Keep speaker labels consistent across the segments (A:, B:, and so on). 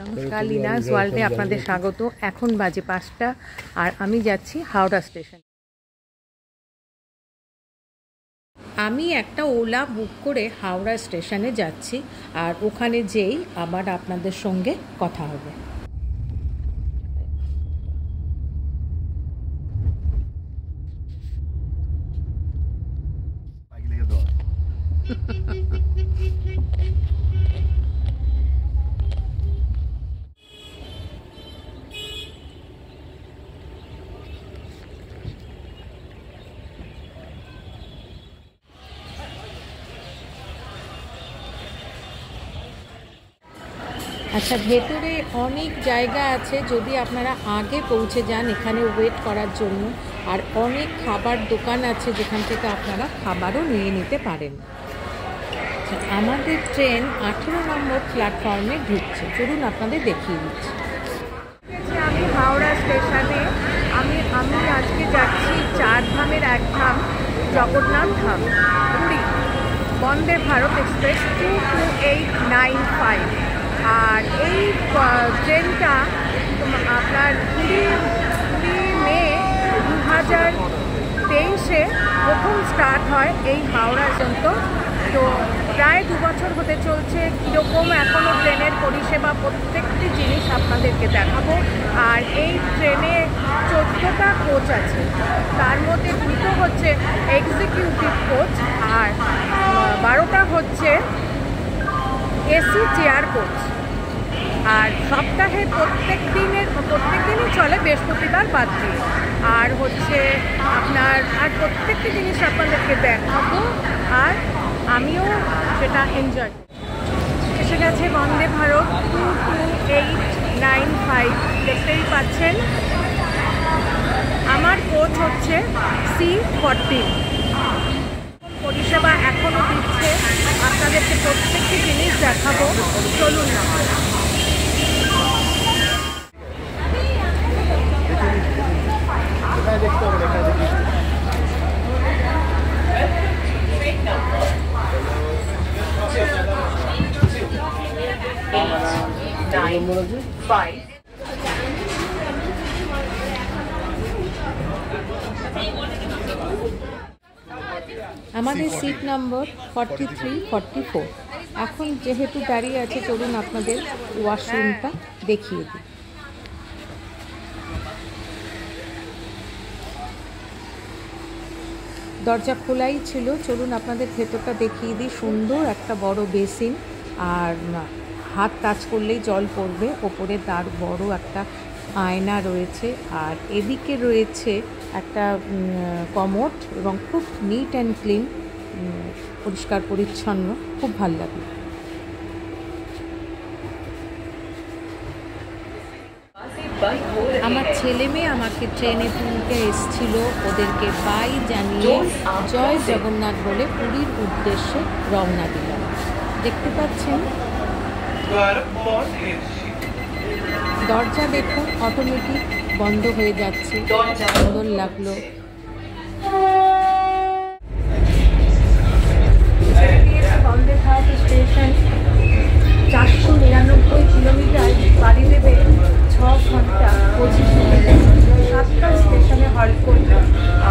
A: নমস্কার, লিনাস ওয়ার্ল্ডে আপনাদের স্বাগত। এখন বাজে 5টা আর আমি যাচ্ছি হাওড়া স্টেশন। আমি একটা ওলা বুক করে হাওড়া স্টেশনে যাচ্ছি আর ওখানে যেই আবার আপনাদের সঙ্গে কথা হবে। আচ্ছা, ভেতরে অনেক জায়গা আছে, যদি আপনারা আগে পৌঁছে যান এখানে ওয়েট করার জন্য। আর অনেক খাবার দোকান আছে যেখান থেকে আপনারা খাবারও নিয়ে নিতে পারেন। আমাদের ট্রেন 18 নম্বর প্ল্যাটফর্মে ঢুকছে, চলুন আপনাদের দেখিয়ে দিচ্ছি। আমি হাওড়া স্টেশনে আমি আজকে যাচ্ছি 4 ধামের এক ধাম জগন্নাথ ধাম, পুরী, বন্দে ভারত এক্সপ্রেস 22895। আর এই ট্রেনটা আপনার 20 মে 2023-এ প্রথম স্টার্ট হয় এই হাওড়া পর্যন্ত। তো প্রায় 2 বছর হতে চলছে। কীরকম এখনও ট্রেনের পরিষেবা, প্রত্যেকটি জিনিস আপনাদেরকে দেখাবো। আর এই ট্রেনে 14টা কোচ আছে, তার মধ্যে 2টো হচ্ছে এক্সিকিউটিভ কোচ আর 12টা হচ্ছে এসি চেয়ার কোচ। আর সপ্তাহে প্রত্যেক দিনই চলে, বৃহস্পতিবার বাদ দিয়ে। আর হচ্ছে আপনার প্রত্যেকটি জিনিস আপনাদেরকে দেখাবো আর আমিও সেটা এনজয়। এসে গেছে বন্দে ভারত 22895, দেখতেই পাচ্ছেন। আমার কোচ হচ্ছে C14। পরিষেবা এখনও দিচ্ছে, আপনাদেরকে প্রত্যেকটি জিনিস দেখাবো, চলুন না। আমাদের সিট নম্বর 43-44। এখন যেহেতু দাঁড়িয়ে আছে, চলুন আপনাদের ওয়াশরুমটা দেখিয়ে দিই। দরজা খোলাই ছিল, চলুন আপনাদের ভেতরটা দেখিয়ে দিই। সুন্দর একটা বড় বেসিন, আর হাত টাচ করলেই জল পড়বে। ওপরে তার বড় একটা আয়না রয়েছে, আর এদিকে রয়েছে একটা কমোড এবং খুব নিট অ্যান্ড ক্লিন, পরিষ্কার পরিচ্ছন্ন, খুব ভালো লাগে। আমার ছেলে মেয়ে আমাকে ট্রেনে তুলতে এসেছিল, ওদেরকে বাই জানিয়ে জয় জগন্নাথ বলে পুরীর উদ্দেশ্যে রওনা দিলাম। দেখতে পাচ্ছেন দরজা দেখুন অটোমেটিক বন্ধ হয়ে যাচ্ছে, সুন্দর লাগলো। বন্দে ভারত স্টেশন 499 কিলোমিটার, বাড়ি দেবে 6 ঘন্টা 25 মিনিট। 7টা স্টেশনে হল্ট করবে।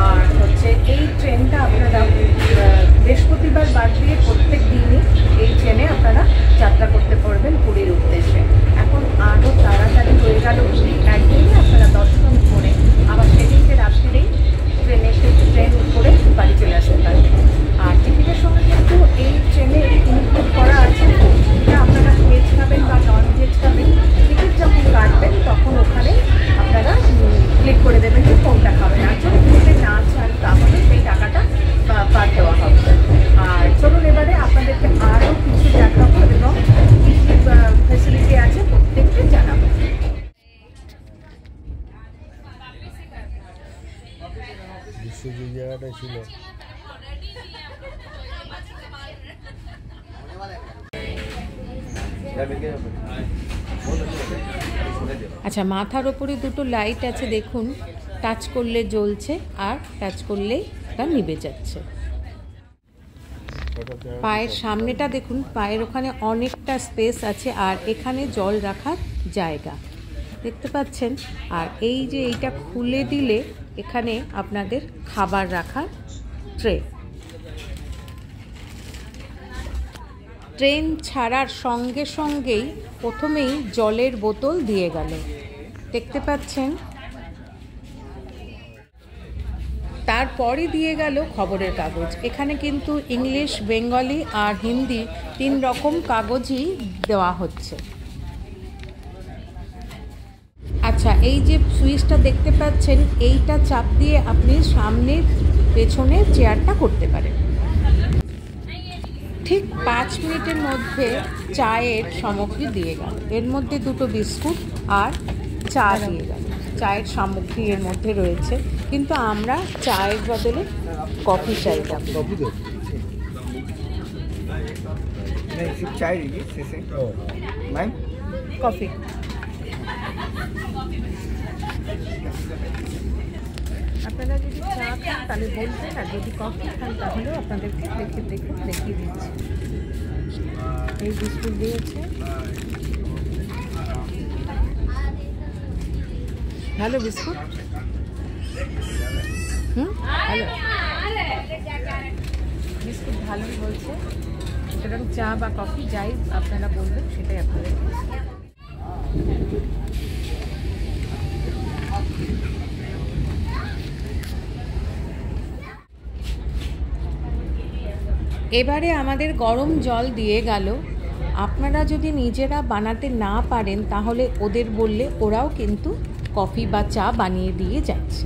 A: আর হচ্ছে এই ট্রেনটা আপনারা বৃহস্পতিবার বাদ দিয়ে প্রত্যেক দিনই এই ট্রেনে আপনারা যাত্রা করতে পারবেন পুরীর উদ্দেশ্যে। এখন আরও তাড়াতাড়ি হয়ে গেল পুরী, একদিনই আপনারা দর্শন করে আবার সেদিনকে রাত্রিরেই ট্রেন করে বাড়ি চলে আসতে পারবেন। আর টিকিটের সঙ্গে কিন্তু এই ট্রেনে ইনক্লুড করা আছে যে আপনারা ভেজ খাবেন বা নন ভেজ খাবেন। টিকিট যখন কাটবেন তখন ওখানে আপনারা ক্লিক করে দেবেন যে কোনটা খাবেন। আর যদি খেতে না চান তাহলে সেই টাকাটা বাদ দেওয়া হবে। আর চলুন এবারে আপনাদেরকে আরও কিছু দেখাবো এবং কী কী ফেসিলিটি আছে প্রত্যেককে জানাবো।
B: যে জায়গাটা ছিল
A: আচ্ছা, মাথার ওপরে 2টো লাইট আছে দেখুন, টাচ করলে জ্বলছে আর টাচ করলেই তা নিভে যাচ্ছে। পায়ের সামনেটা দেখুন, পায়ের ওখানে অনেকটা স্পেস আছে আর এখানে জল রাখার জায়গা দেখতে পাচ্ছেন। আর এই যে এইটা খুলে দিলে এখানে আপনাদের খাবার রাখার ট্রে। ট্রেন ছাড়ার সঙ্গে সঙ্গেই প্রথমেই জলের বোতল দিয়ে গেল, দেখতে পাচ্ছেন। তারপরে দিয়ে গেল খবরের কাগজ। এখানে কিন্তু ইংলিশ, বেঙ্গলি আর হিন্দি 3 রকম কাগজই দেওয়া হচ্ছে। আচ্ছা, এই যে সুইচটা দেখতে পাচ্ছেন, এইটা চাপ দিয়ে আপনি সামনে পেছনে চেয়ারটা করতে পারেন। ঠিক 5 মিনিটের মধ্যে চায়ের সামগ্রী দিয়ে গেল। এর মধ্যে 2টো বিস্কুট আর চা দিয়ে গেল। চায়ের সামগ্রী এর মধ্যে রয়েছে, কিন্তু আমরা চায়ের বদলে কফি চাইতাম। কফি। আপনারা যদি চা খান তাহলে বলবেন, আর যদি কফি খান তাহলেও আপনাদেরকে দেখিয়ে দিচ্ছি। এই বিস্কুট দিয়েছে, ভালো বিস্কুট। ভালো বিস্কুট, ভালোই বলছে। সুতরাং চা বা কফি যাই আপনারা বলবেন সেটাই আপনাদের। এবারে আমাদের গরম জল দিয়ে গেল। আপনারা যদি নিজেরা বানাতে না পারেন তাহলে ওদের বললে ওরাও কিন্তু কফি বা চা বানিয়ে দিয়ে যাচ্ছে।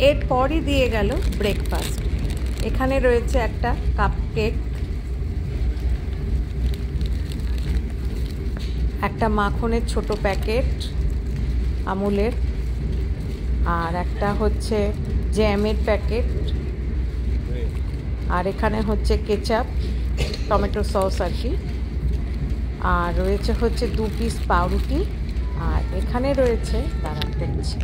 A: এরপরই দিয়ে গেল ব্রেকফাস্ট। এখানে রয়েছে একটা কাপকেক, একটা মাখনের ছোট প্যাকেট আমুলের, আর একটা হচ্ছে জ্যামের প্যাকেট, আর এখানে হচ্ছে কেচাপ, টমেটো সস আর কি, আর রয়েছে হচ্ছে 2 পিস পাউরুটি, আর এখানে রয়েছে দাঁড়ান দেখছি,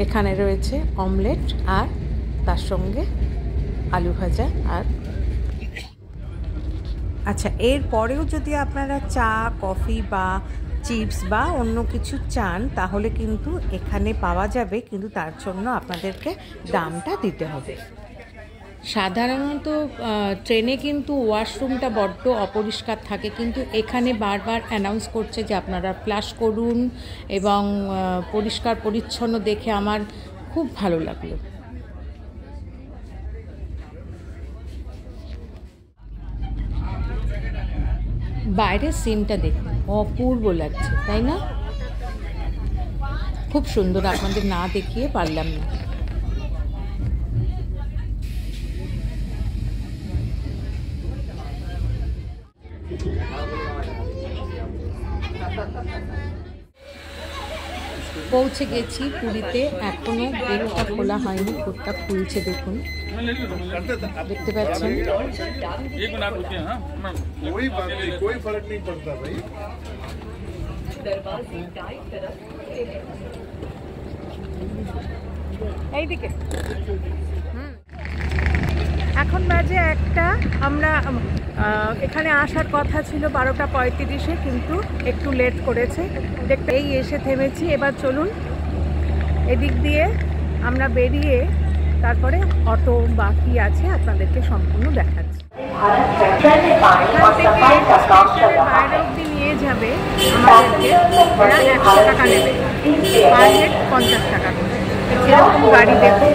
A: এখানে রয়েছে অমলেট আর তার সঙ্গে আলু ভাজা। আর আচ্ছা, এরপরেও যদি আপনারা চা, কফি বা চিপস বা অন্য কিছু চান তাহলে কিন্তু এখানে পাওয়া যাবে, কিন্তু তার জন্য আপনাদেরকে দামটা দিতে হবে। সাধারণত ট্রেনে কিন্তু ওয়াশরুমটা বড্ড অপরিষ্কার থাকে, কিন্তু এখানে বারবার অ্যানাউন্স করছে যে আপনারা ফ্লাশ করুন, এবং পরিষ্কার পরিচ্ছন্ন দেখে আমার খুব ভালো লাগলো। বাইরের সিনটা দেখুন, অপূর্ব লাগছে তাই না? খুব সুন্দর, আপনাদের না দেখিয়ে পারলাম না। পৌঁছে গেছি পুরীতে, এখনো গেটটা খোলা হয়নি, গেটটা খুলছে দেখুন, দেখতে পাচ্ছেন। এইদিকে এখন বাজে 1টা। আমরা এখানে আসার কথা ছিল 12টা 35-এ, কিন্তু একটু লেট করেছে। দেখতে এই এসে থেমেছি। এবার চলুন এদিক দিয়ে আমরা বেরিয়ে তারপরে অটো বাকি আছে আপনাদেরকে সম্পূর্ণ দেখাচ্ছি। বাইরে অব্দি নিয়ে যাবে আমাদেরকে, ওরা 100 টাকা নেবে, পার হেড 50 টাকা করে। এরকম গাড়ি দেখুন।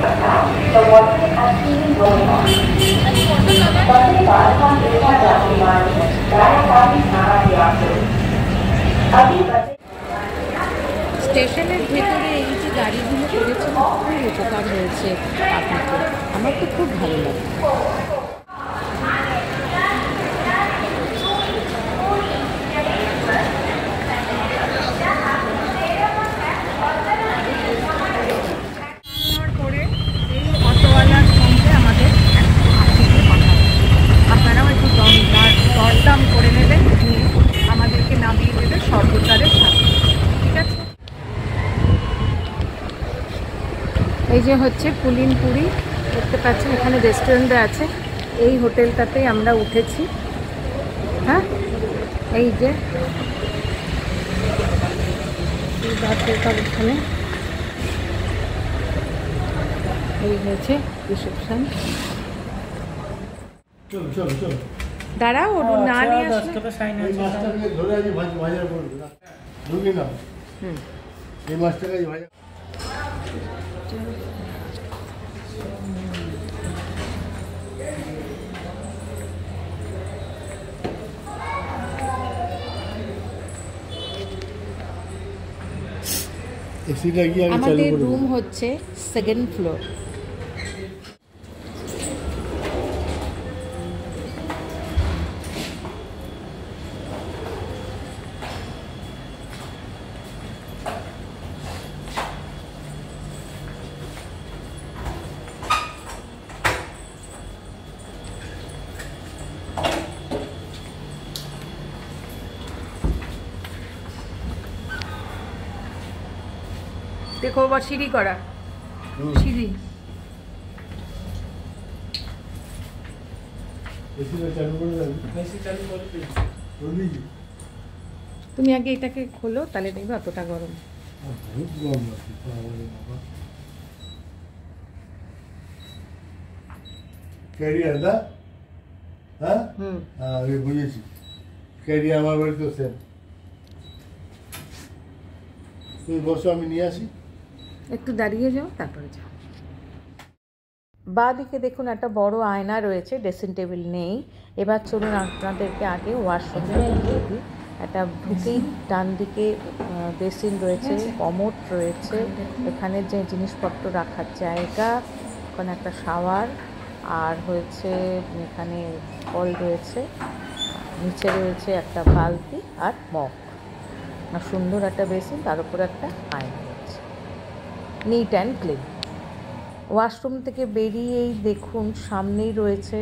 A: স্টেশনের ভেতরে এই যে গাড়িগুলো করেছে না, খুব উপকার হয়েছে আপনাকে, আমার তো খুব ভালো লাগে। করে এই অটোওয়ালার সঙ্গে আমাদের আপনারাও একটু দরদাম করে নেবেন, নিয়ে আমাদেরকে নামিয়ে দেবে সর্বকারের সাথে, ঠিক আছে? এই যে হচ্ছে পুলিনপুরি, দেখতে পাচ্ছেন এখানে রেস্টুরেন্টে আছে, এই হোটেলটাতেই আমরা উঠেছি। হ্যাঁ, এই যে এখানে এই হয়েছে রিসেপশন। দাঁড়াও, ওর না নিয়ে আসলে আমাদের রুম হচ্ছে সেকেন্ড ফ্লোর। দেখো বা সিঁড়ি করা, সিঁড়ি। তুমি আগে এটাকে খোলো, তাহলে দেখবে অতটা গরম।
B: ক্যারিয়ার দা? হ্যাঁ, আমি বুঝেছি। ক্যারিয়ার আমার বাড়িতে সেম। তুমি বসো, আমি নিয়ে আসি।
A: একটু দাঁড়িয়ে যাও, তারপরে যাও। বাঁ দিকে দেখুন একটা বড় আয়না রয়েছে, ড্রেসিং টেবিল নেই। এবার চলুন আপনাদেরকে আগে ওয়াশরুমে দেখিয়ে দিই। একটা ঢুকেই ডান দিকে বেসিন রয়েছে, কমোড রয়েছে, এখানে যে জিনিসপত্র রাখার জায়গা, ওখানে একটা শাওয়ার, আর হয়েছে এখানে কল রয়েছে, নিচে রয়েছে একটা বালতি আর মগ, আর সুন্দর একটা বেসিন, তার উপর একটা আয়না রয়েছে, নিট অ্যান্ড ক্লিন। ওয়াশরুম থেকে বেরিয়েই দেখুন সামনেই রয়েছে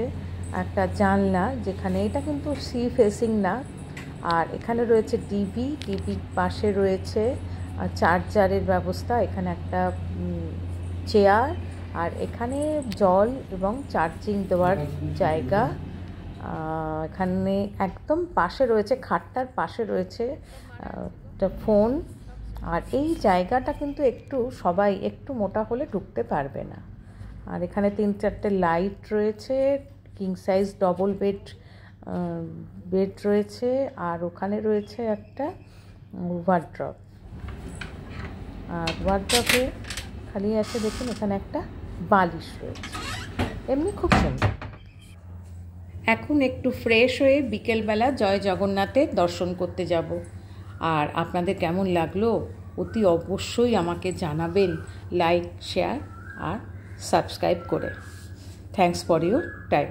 A: একটা জানলা, যেখানে এটা কিন্তু সি ফেসিং না, আর এখানে রয়েছে টিভির পাশে রয়েছে চার্জারের ব্যবস্থা, এখানে একটা চেয়ার, আর এখানে জল এবং চার্জিং দেওয়ার জায়গা। এখানে একদম পাশে রয়েছে, খাটটার পাশে রয়েছে একটা ফোন। আর এই জায়গাটা কিন্তু সবাই একটু মোটা হলে ঢুকতে পারবে না। আর এখানে 3-4টে লাইট রয়েছে, কিং সাইজ ডবল বেড রয়েছে, আর ওখানে রয়েছে একটা ওয়ার্ড্রপ। আর ওয়ার্ড্রপে খালি আছে দেখুন, এখানে একটা বালিশ রয়েছে, এমনি খুব সুন্দর। এখন একটু ফ্রেশ হয়ে বিকেলবেলা জয় জগন্নাথের দর্শন করতে যাব। আর আপনাদের কেমন লাগলো অতি অবশ্যই আমাকে জানাবেন, লাইক, শেয়ার আর সাবস্ক্রাইব করে। Thanks for your time.